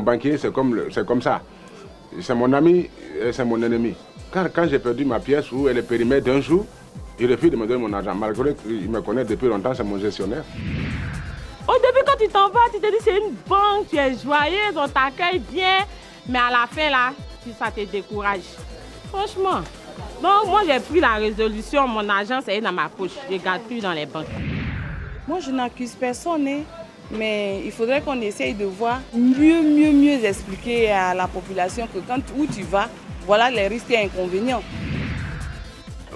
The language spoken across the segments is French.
banquier, c'est comme ça. C'est mon ami et c'est mon ennemi. Quand j'ai perdu ma pièce ou elle est périmée d'un jour, il refuse de me donner mon argent. Malgré qu'il me connaît depuis longtemps, c'est mon gestionnaire. Au début, quand tu t'en vas, tu te dis c'est une banque, tu es joyeuse, on t'accueille bien. Mais à la fin, là, ça te décourage. Franchement. Donc, moi, j'ai pris la résolution. Mon argent, c'est dans ma poche. Je ne garde plus dans les banques. Moi, je n'accuse personne, hein, mais il faudrait qu'on essaye de voir mieux expliquer à la population que où tu vas, voilà les risques et inconvénients.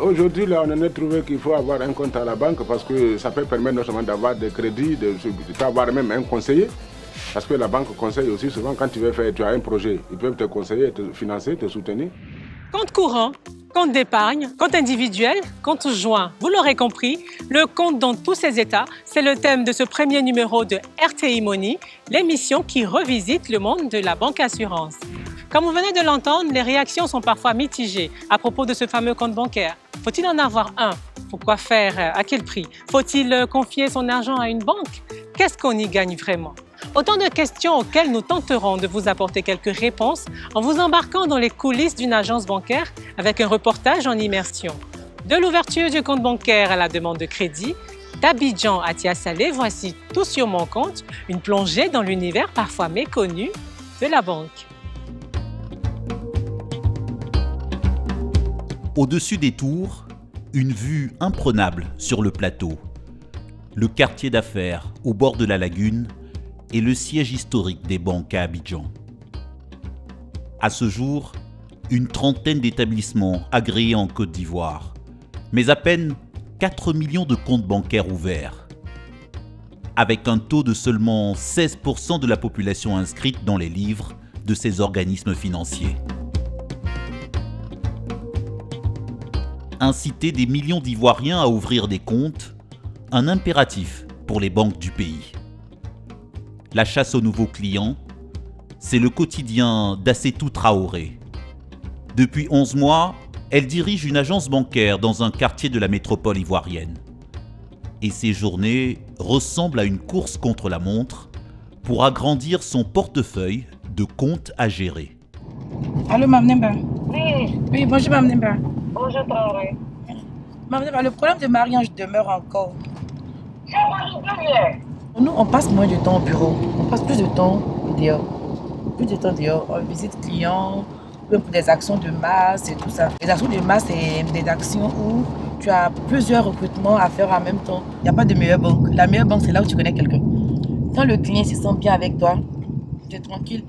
Aujourd'hui, là, on en a trouvé qu'il faut avoir un compte à la banque parce que ça peut permettre non seulement d'avoir des crédits, de avoir même un conseiller. Parce que la banque conseille aussi souvent quand tu as un projet, ils peuvent te conseiller, te financer, te soutenir. Compte courant, compte d'épargne, compte individuel, compte joint. Vous l'aurez compris, le compte dans tous ses états, c'est le thème de ce premier numéro de RTI Money, l'émission qui revisite le monde de la banque assurance. Comme vous venez de l'entendre, les réactions sont parfois mitigées à propos de ce fameux compte bancaire. Faut-il en avoir un? Pourquoi faire? À quel prix? Faut-il confier son argent à une banque? Qu'est-ce qu'on y gagne vraiment? Autant de questions auxquelles nous tenterons de vous apporter quelques réponses en vous embarquant dans les coulisses d'une agence bancaire avec un reportage en immersion. De l'ouverture du compte bancaire à la demande de crédit, d'Abidjan à Tia-Salé, voici Tout sur mon compte, une plongée dans l'univers parfois méconnu de la banque. Au-dessus des tours, une vue imprenable sur le plateau. Le quartier d'affaires au bord de la lagune est le siège historique des banques à Abidjan. À ce jour, une trentaine d'établissements agréés en Côte d'Ivoire, mais à peine 4 millions de comptes bancaires ouverts, avec un taux de seulement 16% de la population inscrite dans les livres de ces organismes financiers. Inciter des millions d'Ivoiriens à ouvrir des comptes, un impératif pour les banques du pays. La chasse aux nouveaux clients, c'est le quotidien d'Assetou Traoré. Depuis 11 mois, elle dirige une agence bancaire dans un quartier de la métropole ivoirienne. Et ses journées ressemblent à une course contre la montre pour agrandir son portefeuille de comptes à gérer. Allô, Mme Nemba? Oui, bonjour, Mme Nemba. Bonjour, Traoré. Mme Nemba, le problème de Marie-Ange demeure encore. C'est mon idée. Nous, on passe moins de temps au bureau. On passe plus de temps dehors. Plus de temps dehors. On visite clients, même pour des actions de masse et tout ça. Les actions de masse, c'est des actions où tu as plusieurs recrutements à faire en même temps. Il n'y a pas de meilleure banque. La meilleure banque, c'est là où tu connais quelqu'un. Quand le client se sent bien avec toi, tu es tranquille.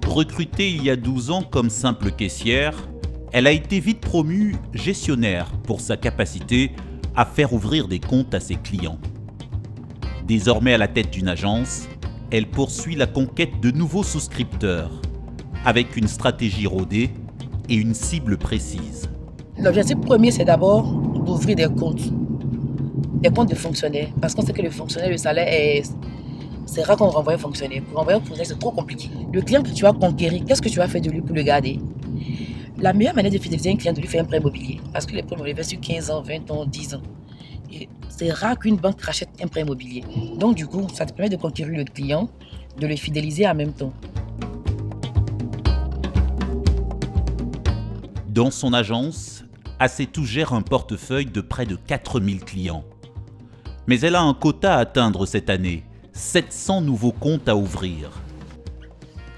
Recrutée il y a 12 ans comme simple caissière, elle a été vite promue gestionnaire pour sa capacité à faire ouvrir des comptes à ses clients. Désormais à la tête d'une agence, elle poursuit la conquête de nouveaux souscripteurs, avec une stratégie rodée et une cible précise. L'objectif premier, c'est d'abord d'ouvrir des comptes de fonctionnaires. Parce qu'on sait que le fonctionnaire, le salaire, c'est rare qu'on renvoie un fonctionnaire. Pour renvoyer un fonctionnaire, c'est trop compliqué. Le client que tu vas conquérir, qu'est-ce que tu vas faire de lui pour le garder? La meilleure manière de fidéliser un client, de lui faire un prêt immobilier. Parce que les prêts immobiliers sur 15 ans, 20 ans, 10 ans. C'est rare qu'une banque rachète un prêt immobilier. Donc du coup, ça te permet de conquérir le client, de le fidéliser en même temps. Dans son agence, Assetou gère un portefeuille de près de 4000 clients. Mais elle a un quota à atteindre cette année, 700 nouveaux comptes à ouvrir.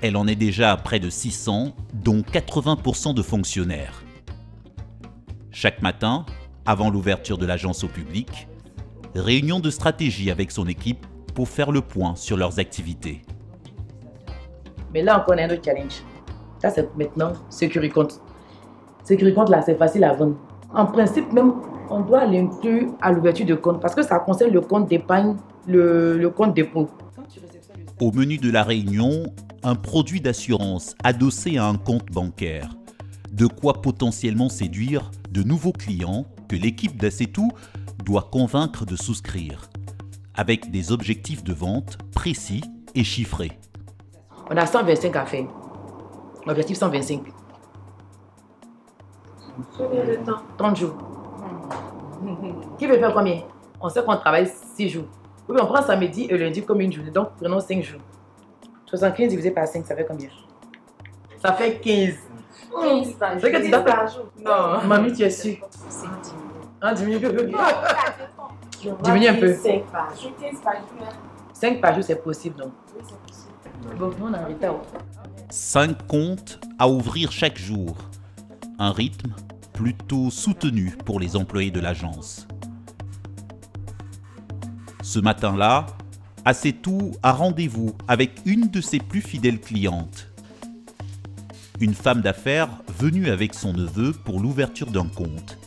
Elle en est déjà à près de 600, dont 80% de fonctionnaires. Chaque matin, avant l'ouverture de l'agence au public, réunion de stratégie avec son équipe pour faire le point sur leurs activités. Mais là encore, on a un autre challenge. Ça, c'est maintenant Securicompte. Securicompte, là, c'est facile à vendre. En principe, même, on doit l'inclure à l'ouverture de compte parce que ça concerne le compte d'épargne, le compte dépôt. Au menu de la réunion, un produit d'assurance adossé à un compte bancaire. De quoi potentiellement séduire de nouveaux clients que l'équipe d'Assetou doit convaincre de souscrire, avec des objectifs de vente précis et chiffrés. On a 125 à faire. L'objectif 125. Combien de temps? 30 jours. Qui veut faire combien? On sait qu'on travaille 6 jours. Oui, on prend samedi et lundi comme une journée, donc prenons 5 jours. 75 divisé par 5, ça fait combien? Ça fait 15. 15 par jour. C'est que tu dois par jour. Non. Mamie, tu es sûre? C'est 10 Hein, diminue un peu.000. Diminue un peu. 5 par jour. 15 par jour. 5 par jour, c'est possible, donc. Oui, c'est possible. Bon, on est en retard. 5 comptes à ouvrir chaque jour. Un rythme plutôt soutenu pour les employés de l'agence. Ce matin-là, Assetou a rendez-vous avec une de ses plus fidèles clientes. Une femme d'affaires venue avec son neveu pour l'ouverture d'un compte.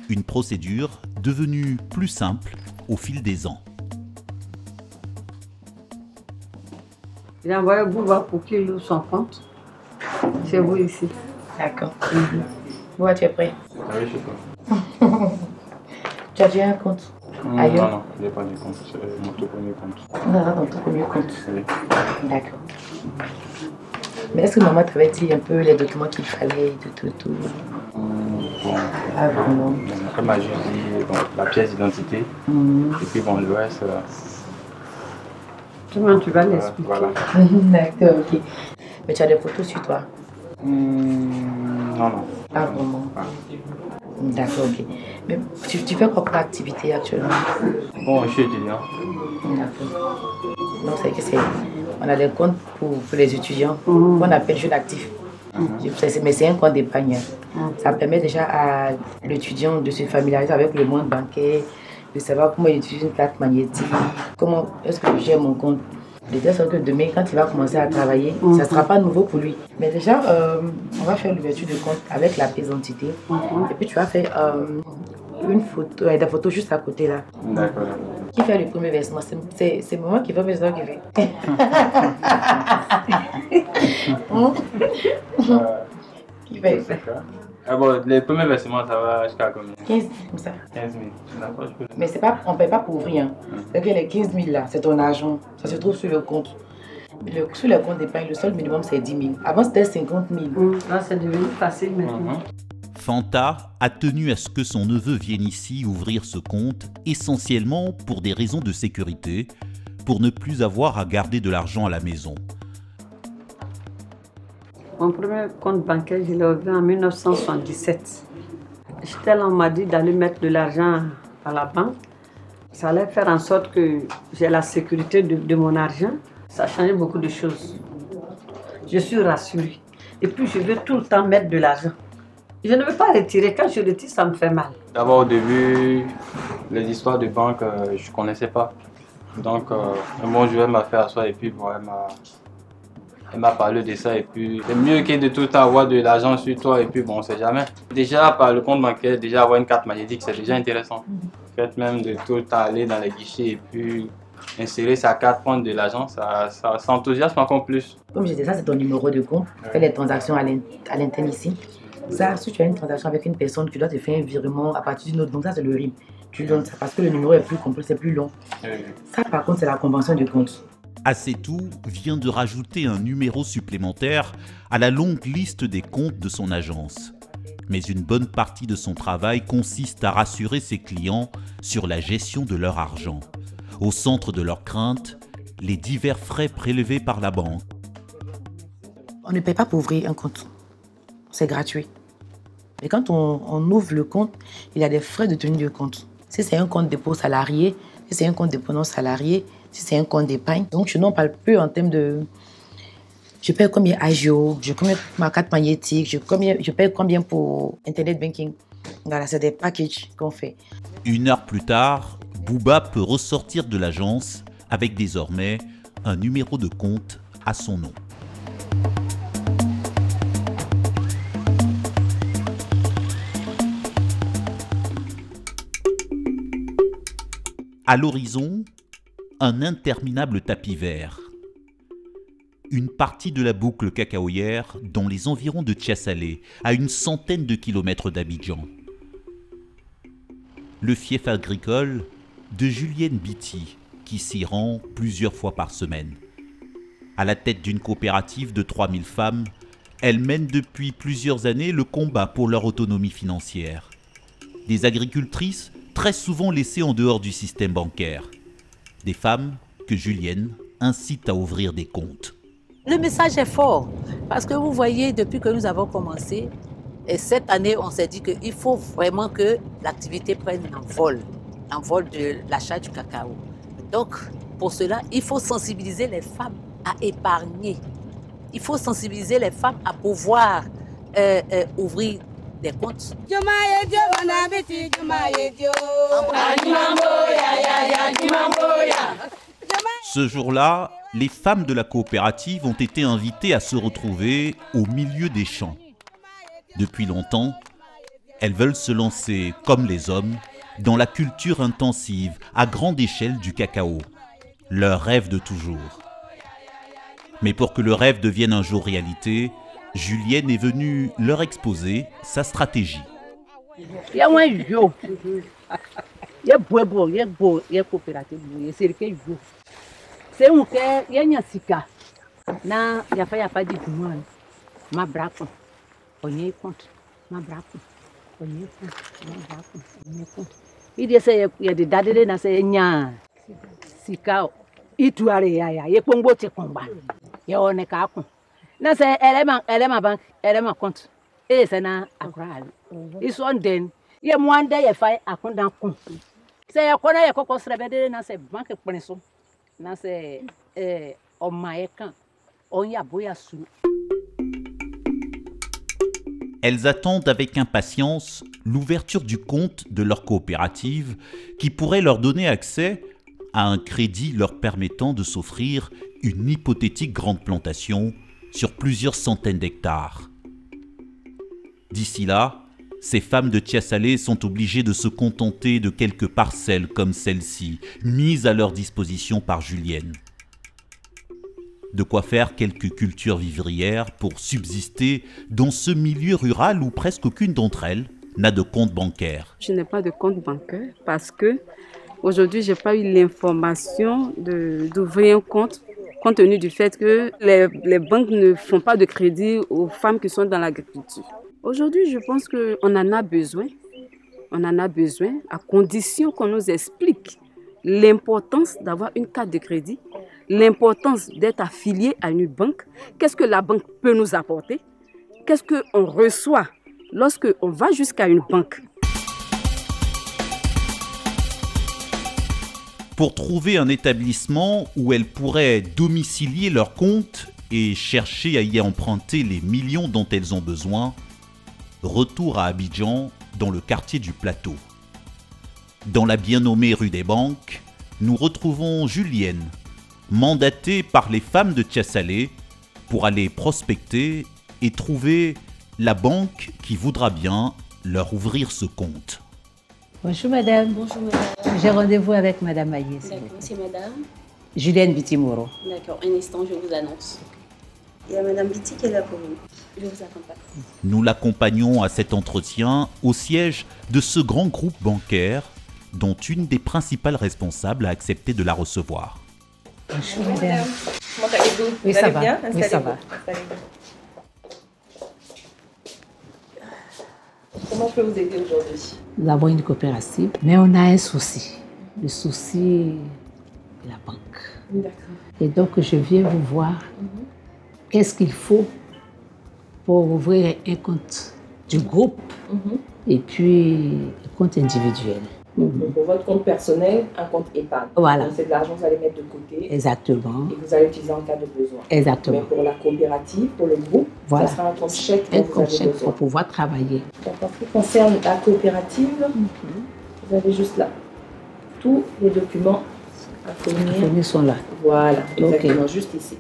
Une procédure devenue plus simple au fil des ans. J'ai envoyé Bouba pour qu'il ouvre son compte. C'est vous ici. D'accord. Ouais, tu es prêt? Ah oui, je sais pas. Tu as déjà un compte? Ailleurs? Non, il n'y a pas de compte. C'est mon tout premier compte. Non, ton tout premier compte. Oui. D'accord. Mais est-ce que maman t'avait dit un peu les documents qu'il fallait, tout? Bon, Ah, vraiment? après m'a juste dit bon, la pièce d'identité. Et puis bon, le reste. Comment tu vas l'expliquer? Voilà. D'accord, ok. Mais tu as des photos sur toi? Non. Ah, vraiment? Ah. D'accord, ok. Mais tu fais quoi comme activité actuellement? Bon, je suis étudiant. D'accord. Donc, on a des comptes pour les étudiants qu'on appelle jeunes actifs. Mais c'est un compte d'épargne. Ça permet déjà à l'étudiant de se familiariser avec le monde bancaire, de savoir comment utiliser une plaque magnétique, comment est-ce que je gère mon compte. De telle sorte que demain, quand il va commencer à travailler, ça ne sera pas nouveau pour lui. Mais déjà, on va faire l'ouverture de compte avec la pièce d'identité. Et puis tu vas faire une photo, des photos juste à côté là. D'accord. Qui fait le premier versement? C'est moi qui fais, mais c'est toi qui fais. Qui fait ça? Ah bon, les premiers versements, ça va jusqu'à combien? 15 000, comme ça. 15 000. D'accord, je peux. Mais c'est pas, on ne paye pas pour ouvrir. Hein. C'est que les 15 000 là, c'est ton argent. Ça se trouve sur le compte. Sur le compte d'épargne, le seul minimum c'est 10 000. Avant c'était 50 000. Là, c'est devenu facile maintenant. Fanta a tenu à ce que son neveu vienne ici ouvrir ce compte, essentiellement pour des raisons de sécurité, pour ne plus avoir à garder de l'argent à la maison. Mon premier compte bancaire, je l'ai ouvert en 1977. J'étais là, on m'a dit d'aller mettre de l'argent à la banque. Ça allait faire en sorte que j'ai la sécurité de mon argent. Ça a changé beaucoup de choses. Je suis rassurée. Et puis, je veux tout le temps mettre de l'argent. Je ne veux pas retirer. Quand je retire, ça me fait mal. D'abord, au début, les histoires de banque, je ne connaissais pas. Donc, mon joueur m'a fait asseoir et puis bon, elle m'a parlé de ça. Et puis, c'est mieux que de tout le temps avoir de l'argent sur toi et puis bon, on ne sait jamais. Déjà, par le compte bancaire, déjà avoir une carte magnétique, c'est déjà intéressant. Fait même de tout le temps aller dans les guichets et puis insérer sa carte, prendre de l'argent, ça enthousiasme encore plus. Comme je disais, ça c'est ton numéro de compte. Tu fais les transactions à l'interne ici. Ça, si tu as une transaction avec une personne, tu dois te faire un virement à partir d'une autre. Donc ça c'est le RIB. Tu donnes ça parce que le numéro est plus complet, c'est plus long. Ça par contre c'est la convention du compte. Assetou vient de rajouter un numéro supplémentaire à la longue liste des comptes de son agence. Mais une bonne partie de son travail consiste à rassurer ses clients sur la gestion de leur argent. Au centre de leurs craintes, les divers frais prélevés par la banque. On ne paye pas pour ouvrir un compte. C'est gratuit. Mais quand on ouvre le compte, il y a des frais de tenue de compte. Si c'est un compte dépôt salarié, si c'est un compte dépôt non salarié, si c'est un compte d'épargne. Donc, je n'en parle plus en termes de... Je paye combien agio, je paye combien ma carte magnétique, je paye combien pour Internet Banking. Voilà, c'est des packages qu'on fait. Une heure plus tard, Bouba peut ressortir de l'agence avec désormais un numéro de compte à son nom. À l'horizon, un interminable tapis vert. Une partie de la boucle cacaoyère dans les environs de Tchassalé, à une centaine de kilomètres d'Abidjan. Le fief agricole de Julienne Biti, qui s'y rend plusieurs fois par semaine. À la tête d'une coopérative de 3000 femmes, elle mène depuis plusieurs années le combat pour leur autonomie financière. Des agricultrices très souvent laissées en dehors du système bancaire. Des femmes que Julienne incite à ouvrir des comptes. Le message est fort parce que vous voyez, depuis que nous avons commencé, et cette année, on s'est dit qu'il faut vraiment que l'activité prenne l'envol de l'achat du cacao. Donc, pour cela, il faut sensibiliser les femmes à épargner. Il faut sensibiliser les femmes à pouvoir ouvrir des comptes. Ce jour-là, les femmes de la coopérative ont été invitées à se retrouver au milieu des champs. Depuis longtemps, elles veulent se lancer, comme les hommes, dans la culture intensive, à grande échelle du cacao. Leur rêve de toujours. Mais pour que le rêve devienne un jour réalité, Julienne est venue leur exposer sa stratégie. Elles attendent avec impatience l'ouverture du compte de leur coopérative qui pourrait leur donner accès à un crédit leur permettant de s'offrir une hypothétique grande plantation sur plusieurs centaines d'hectares. D'ici là, ces femmes de Tiasalé sont obligées de se contenter de quelques parcelles comme celle-ci, mises à leur disposition par Julienne. De quoi faire quelques cultures vivrières pour subsister dans ce milieu rural où presque aucune d'entre elles n'a de compte bancaire. Je n'ai pas de compte bancaire parce que aujourd'hui, je n'ai pas eu l'information d'ouvrir un compte tenu du fait que les banques ne font pas de crédit aux femmes qui sont dans l'agriculture. Aujourd'hui, je pense qu'on en a besoin. On en a besoin à condition qu'on nous explique l'importance d'avoir une carte de crédit, l'importance d'être affilié à une banque. Qu'est-ce que la banque peut nous apporter? Qu'est-ce qu'on reçoit lorsqu'on va jusqu'à une banque? Pour trouver un établissement où elles pourraient domicilier leur compte et chercher à y emprunter les millions dont elles ont besoin, retour à Abidjan, dans le quartier du Plateau. Dans la bien nommée rue des Banques, nous retrouvons Julienne, mandatée par les femmes de Tiasalé pour aller prospecter et trouver la banque qui voudra bien leur ouvrir ce compte. Bonjour madame. Bonjour madame. J'ai rendez-vous avec madame Maillé. D'accord, c'est madame. Julienne Bitimoro. D'accord, un instant, je vous annonce. Il y a madame Biti qui est là pour vous. Je vous accompagne. Nous l'accompagnons à cet entretien au siège de ce grand groupe bancaire dont une des principales responsables a accepté de la recevoir. Bonjour madame. Comment allez-vous? Oui, vous ça allez va. bien? Oui, ça va. Comment je peux vous aider aujourd'hui? Nous avons une coopérative, mais on a un souci. Le souci de la banque. D'accord. Et donc, je viens vous voir. Qu'est-ce qu'il faut pour ouvrir un compte du groupe et puis un compte individuel? Donc, pour votre compte personnel, un compte épargne. Voilà. Donc, c'est de l'argent que vous allez mettre de côté. Exactement. Et vous allez utiliser en cas de besoin. Exactement. Mais pour la coopérative, pour le groupe, voilà. ça sera un compte chèque Un dont vous compte avez chèque besoin. pour pouvoir travailler. Donc, en ce qui concerne la coopérative, vous avez juste là tous les documents à fournir. Les fournir sont là. Voilà, exactement, Ok. juste ici.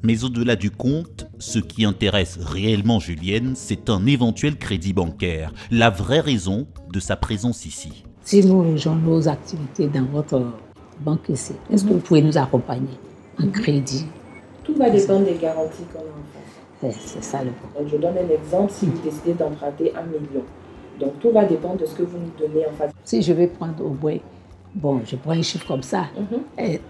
Mais au-delà du compte, ce qui intéresse réellement Julienne, c'est un éventuel crédit bancaire, la vraie raison de sa présence ici. Si nous rejoignons nos activités dans votre banque ici, est-ce que vous pouvez nous accompagner en crédit? Tout va dépendre des garanties qu'on a en face. C'est ça le point. Donc, je donne un exemple, si vous décidez d'emprunter 1 million. Donc, tout va dépendre de ce que vous nous donnez en face. Si je vais prendre au moins, bon, je prends un chiffre comme ça,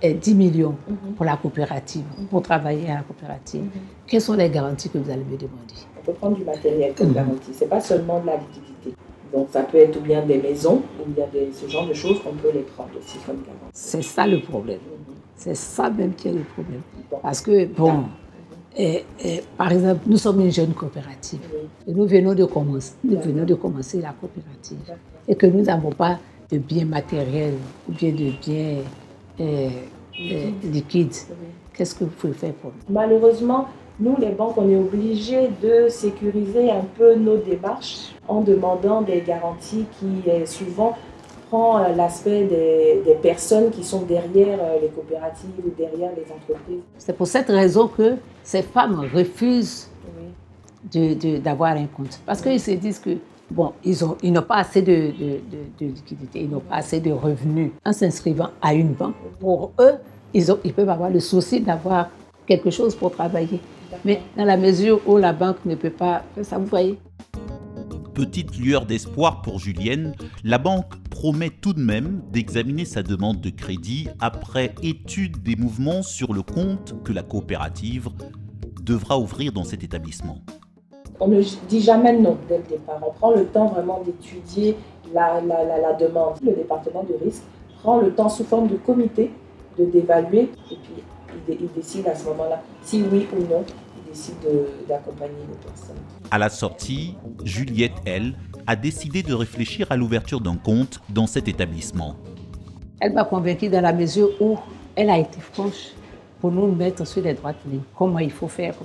10 millions pour la coopérative, pour travailler à la coopérative, quelles sont les garanties que vous allez me demander? On peut prendre du matériel comme garantie. Ce n'est pas seulement de la liquidité. Donc, ça peut être ou bien des maisons, ou bien ce genre de choses, on peut les prendre aussi comme garantie. C'est ça le problème. C'est ça même qui est le problème. Parce que, bon, par exemple, nous sommes une jeune coopérative. Et nous venons de commencer la coopérative. Et que nous n'avons pas de biens matériels ou bien de biens liquides. Qu'est-ce que vous pouvez faire pour nous? Malheureusement, nous, les banques, on est obligés de sécuriser un peu nos démarches en demandant des garanties qui souvent prend l'aspect des personnes qui sont derrière les coopératives ou derrière les entreprises. C'est pour cette raison que ces femmes refusent d'avoir un compte. Parce qu'ils se disent que, bon, ils n'ont pas assez de liquidité, ils n'ont pas assez de revenus. En s'inscrivant à une banque, pour eux, ils peuvent avoir le souci d'avoir quelque chose pour travailler. Mais dans la mesure où la banque ne peut pas faire ça, vous voyez. Petite lueur d'espoir pour Julienne, la banque promet tout de même d'examiner sa demande de crédit après étude des mouvements sur le compte que la coopérative devra ouvrir dans cet établissement. On ne dit jamais non dès le départ. On prend le temps vraiment d'étudier la demande. Le département de risque prend le temps sous forme de comité d'évaluer et puis il décide à ce moment-là si oui ou non il décide d'accompagner les personnes. À la sortie, Juliette, elle, a décidé de réfléchir à l'ouverture d'un compte dans cet établissement. Elle m'a convaincue dans la mesure où elle a été franche pour nous mettre sur les droites lignes. Comment il faut faire.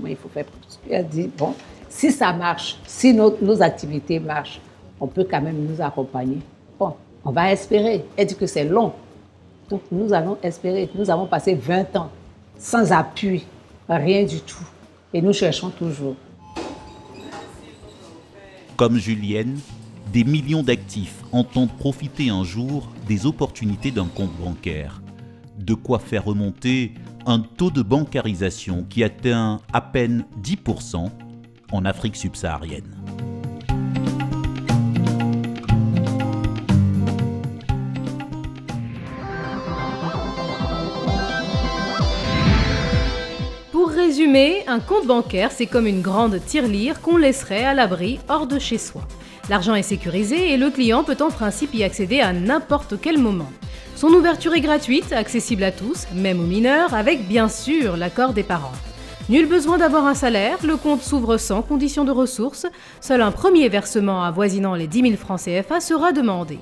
Elle a dit, bon, si ça marche, si nos activités marchent, on peut quand même nous accompagner. Bon, on va espérer. Elle dit que c'est long. Donc nous allons espérer. Nous avons passé 20 ans sans appui, rien du tout. Et nous cherchons toujours. Comme Julienne, des millions d'actifs entendent profiter un jour des opportunités d'un compte bancaire. De quoi faire remonter un taux de bancarisation qui atteint à peine 10% en Afrique subsaharienne. Pour résumer, un compte bancaire, c'est comme une grande tirelire qu'on laisserait à l'abri hors de chez soi. L'argent est sécurisé et le client peut en principe y accéder à n'importe quel moment. Son ouverture est gratuite, accessible à tous, même aux mineurs, avec bien sûr l'accord des parents. Nul besoin d'avoir un salaire, le compte s'ouvre sans condition de ressources, seul un premier versement avoisinant les 10 000 francs CFA sera demandé.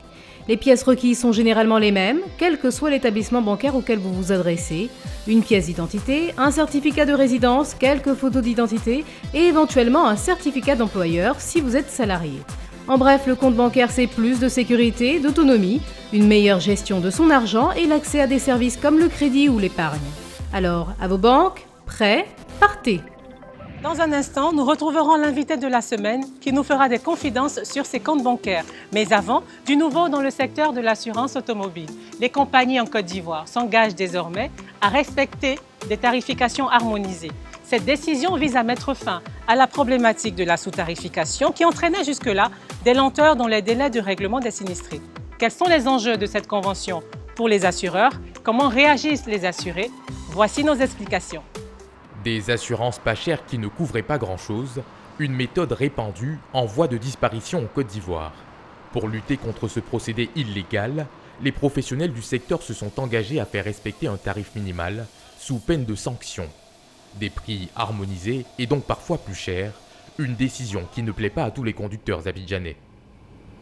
Les pièces requises sont généralement les mêmes, quel que soit l'établissement bancaire auquel vous vous adressez. Une pièce d'identité, un certificat de résidence, quelques photos d'identité et éventuellement un certificat d'employeur si vous êtes salarié. En bref, le compte bancaire, c'est plus de sécurité, d'autonomie, une meilleure gestion de son argent et l'accès à des services comme le crédit ou l'épargne. Alors, à vos banques, prêts, partez! Dans un instant, nous retrouverons l'invité de la semaine qui nous fera des confidences sur ses comptes bancaires. Mais avant, du nouveau dans le secteur de l'assurance automobile. Les compagnies en Côte d'Ivoire s'engagent désormais à respecter des tarifications harmonisées. Cette décision vise à mettre fin à la problématique de la sous-tarification qui entraînait jusque-là des lenteurs dans les délais de règlement des sinistrés. Quels sont les enjeux de cette convention pour les assureurs? Comment réagissent les assurés? Voici nos explications. Des assurances pas chères qui ne couvraient pas grand-chose, une méthode répandue en voie de disparition en Côte d'Ivoire. Pour lutter contre ce procédé illégal, les professionnels du secteur se sont engagés à faire respecter un tarif minimal sous peine de sanctions. Des prix harmonisés et donc parfois plus chers, une décision qui ne plaît pas à tous les conducteurs abidjanais.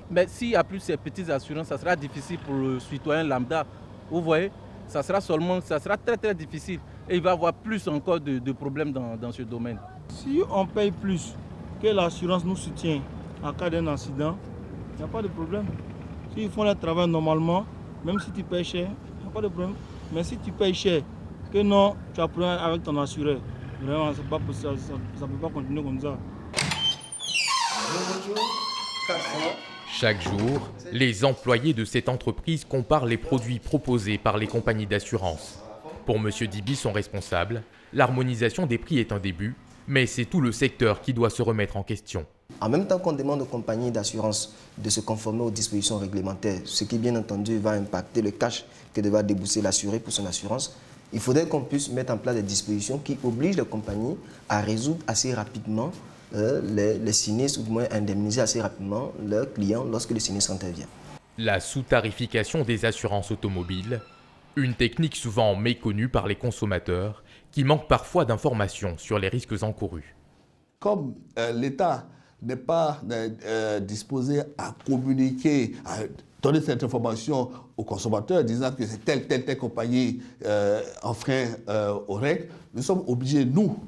Mais s'il n'y a plus ces petites assurances, ça sera difficile pour le citoyen lambda. Vous voyez, ça sera très difficile. Et il va y avoir plus encore de problèmes dans ce domaine. Si on paye plus que l'assurance nous soutient en cas d'un accident, il n'y a pas de problème. S'ils font leur travail normalement, même si tu payes cher, il n'y a pas de problème. Mais si tu payes cher, que non, tu as problème avec ton assureur, vraiment, c'est pas possible, ça ne peut pas continuer comme ça. Chaque jour, les employés de cette entreprise comparent les produits proposés par les compagnies d'assurance. Pour M. Dibi, son responsable, l'harmonisation des prix est un début, mais c'est tout le secteur qui doit se remettre en question. En même temps qu'on demande aux compagnies d'assurance de se conformer aux dispositions réglementaires, ce qui bien entendu va impacter le cash que devra débourser l'assuré pour son assurance, il faudrait qu'on puisse mettre en place des dispositions qui obligent les compagnies à résoudre assez rapidement les sinistres, ou du moins indemniser assez rapidement leurs clients lorsque le sinistre intervient. La sous-tarification des assurances automobiles Une technique souvent méconnue par les consommateurs qui manquent parfois d'informations sur les risques encourus. Comme l'État n'est pas disposé à communiquer, à donner cette information aux consommateurs, disant que c'est telle compagnie enfreint aux règles, nous sommes obligés, nous,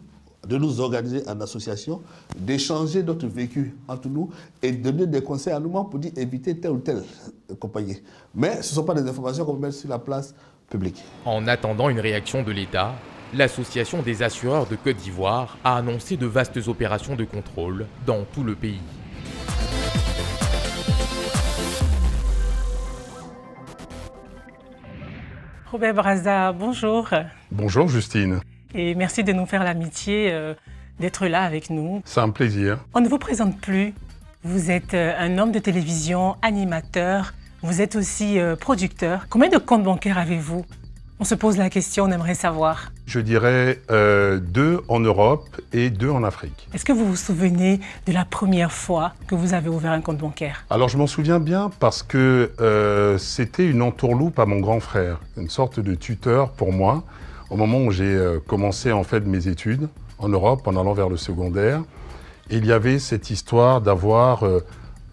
de nous organiser en association, d'échanger notre vécu entre nous et de donner des conseils à nous-mêmes pour dire éviter telle ou telle compagnie. Mais ce ne sont pas des informations qu'on met sur la place publique. En attendant une réaction de l'État, l'Association des assureurs de Côte d'Ivoire a annoncé de vastes opérations de contrôle dans tout le pays. Robert Brazza, bonjour. Bonjour Justine. Et merci de nous faire l'amitié d'être là avec nous. C'est un plaisir. On ne vous présente plus. Vous êtes un homme de télévision, animateur. Vous êtes aussi producteur. Combien de comptes bancaires avez-vous? On se pose la question, on aimerait savoir. Je dirais 2 en Europe et 2 en Afrique. Est-ce que vous vous souvenez de la première fois que vous avez ouvert un compte bancaire? Alors je m'en souviens bien parce que c'était une entourloupe à mon grand frère, une sorte de tuteur pour moi, au moment où j'ai commencé en fait mes études en Europe en allant vers le secondaire. Et il y avait cette histoire d'avoir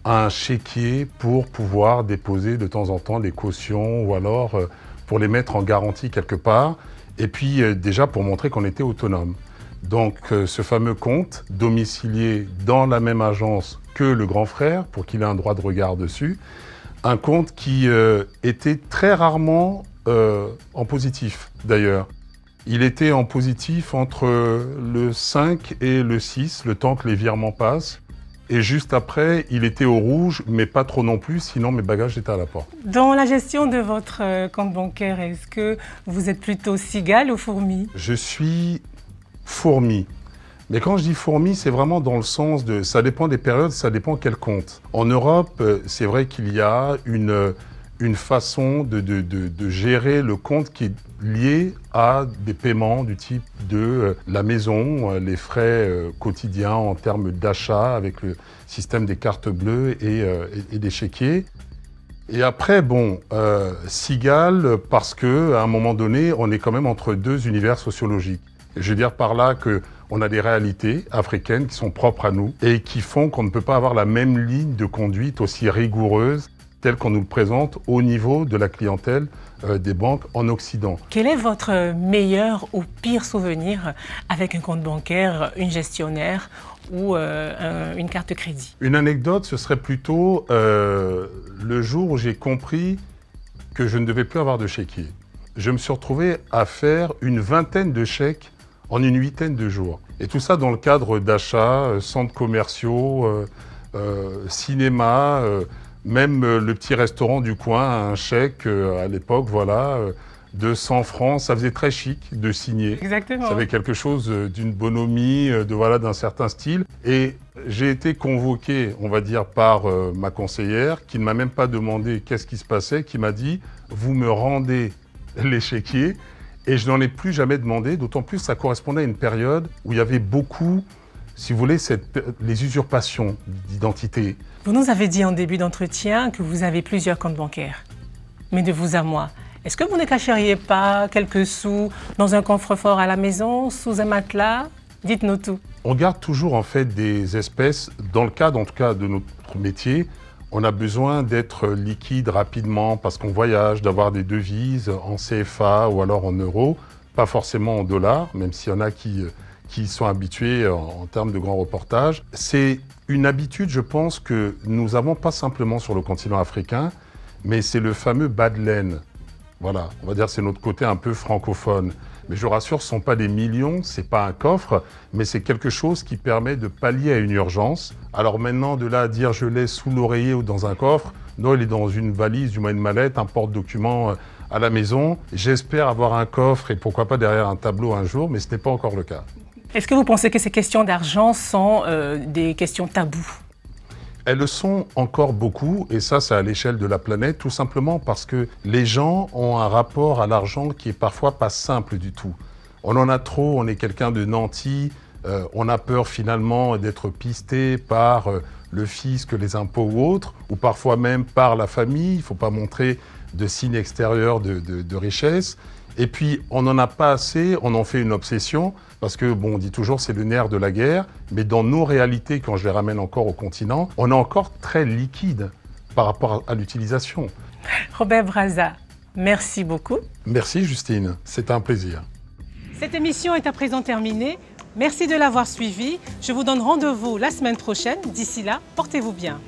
un chéquier pour pouvoir déposer de temps en temps des cautions ou alors pour les mettre en garantie quelque part, et puis déjà pour montrer qu'on était autonome. Donc ce fameux compte domicilié dans la même agence que le grand frère, pour qu'il ait un droit de regard dessus, un compte qui était très rarement en positif d'ailleurs. Il était en positif entre le 5 et le 6, le temps que les virements passent. Et juste après, il était au rouge, mais pas trop non plus, sinon mes bagages étaient à la porte. Dans la gestion de votre compte bancaire, est-ce que vous êtes plutôt cigale ou fourmi? Je suis fourmi. Mais quand je dis fourmi, c'est vraiment dans le sens de... Ça dépend des périodes, ça dépend quel compte. En Europe, c'est vrai qu'il y a une façon de gérer le compte qui est lié à des paiements du type de la maison, les frais quotidiens en termes d'achat avec le système des cartes bleues et des chéquiers. Et après, bon, cigale parce qu'à un moment donné, on est quand même entre 2 univers sociologiques. Je veux dire par là qu'on a des réalités africaines qui sont propres à nous et qui font qu'on ne peut pas avoir la même ligne de conduite aussi rigoureuse telle qu'on nous le présente au niveau de la clientèle des banques en Occident. Quel est votre meilleur ou pire souvenir avec un compte bancaire, une gestionnaire ou une carte de crédit? Une anecdote, ce serait plutôt le jour où j'ai compris que je ne devais plus avoir de chéquier. Je me suis retrouvé à faire une 20aine de chèques en une 8aine de jours. Et tout ça dans le cadre d'achats, centres commerciaux, cinéma, même le petit restaurant du coin, un chèque à l'époque, voilà, de 100 francs, ça faisait très chic de signer. Exactement. Ça avait quelque chose d'une bonhomie, d'un certain style. Et j'ai été convoqué, on va dire, par ma conseillère, qui ne m'a même pas demandé qu'est-ce qui se passait, qui m'a dit « Vous me rendez l'échiquier ». Et je n'en ai plus jamais demandé, d'autant plus que ça correspondait à une période où il y avait beaucoup, si vous voulez, les usurpations d'identité. Vous nous avez dit en début d'entretien que vous avez plusieurs comptes bancaires. Mais de vous à moi, est-ce que vous ne cacheriez pas quelques sous dans un coffre-fort à la maison, sous un matelas? Dites-nous tout. On garde toujours en fait des espèces, dans le cadre en tout cas de notre métier, on a besoin d'être liquide rapidement parce qu'on voyage, d'avoir des devises en CFA ou alors en euros, pas forcément en dollars, même s'il y en a qui sont habitués en termes de grands reportages. C'est une habitude, je pense, que nous n'avons pas simplement sur le continent africain, mais c'est le fameux bas de laine. Voilà, on va dire que c'est notre côté un peu francophone. Mais je vous rassure, ce ne sont pas des millions, ce n'est pas un coffre, mais c'est quelque chose qui permet de pallier à une urgence. Alors maintenant, de là à dire je l'ai sous l'oreiller ou dans un coffre, non, il est dans une valise, du moins une mallette, un porte-document à la maison. J'espère avoir un coffre et pourquoi pas derrière un tableau un jour, mais ce n'est pas encore le cas. Est-ce que vous pensez que ces questions d'argent sont des questions taboues? Elles le sont encore beaucoup, et ça, c'est à l'échelle de la planète, tout simplement parce que les gens ont un rapport à l'argent qui est parfois pas simple du tout. On en a trop, on est quelqu'un de nanti, on a peur finalement d'être pisté par le fisc, les impôts ou autres, ou parfois même par la famille. Il ne faut pas montrer de signes extérieurs de richesse. Et puis, on n'en a pas assez, on en fait une obsession, parce que, bon, on dit toujours c'est le nerf de la guerre, mais dans nos réalités, quand je les ramène encore au continent, on est encore très liquide par rapport à l'utilisation. Robert Brazza, merci beaucoup. Merci Justine, c'était un plaisir. Cette émission est à présent terminée. Merci de l'avoir suivie. Je vous donne rendez-vous la semaine prochaine. D'ici là, portez-vous bien.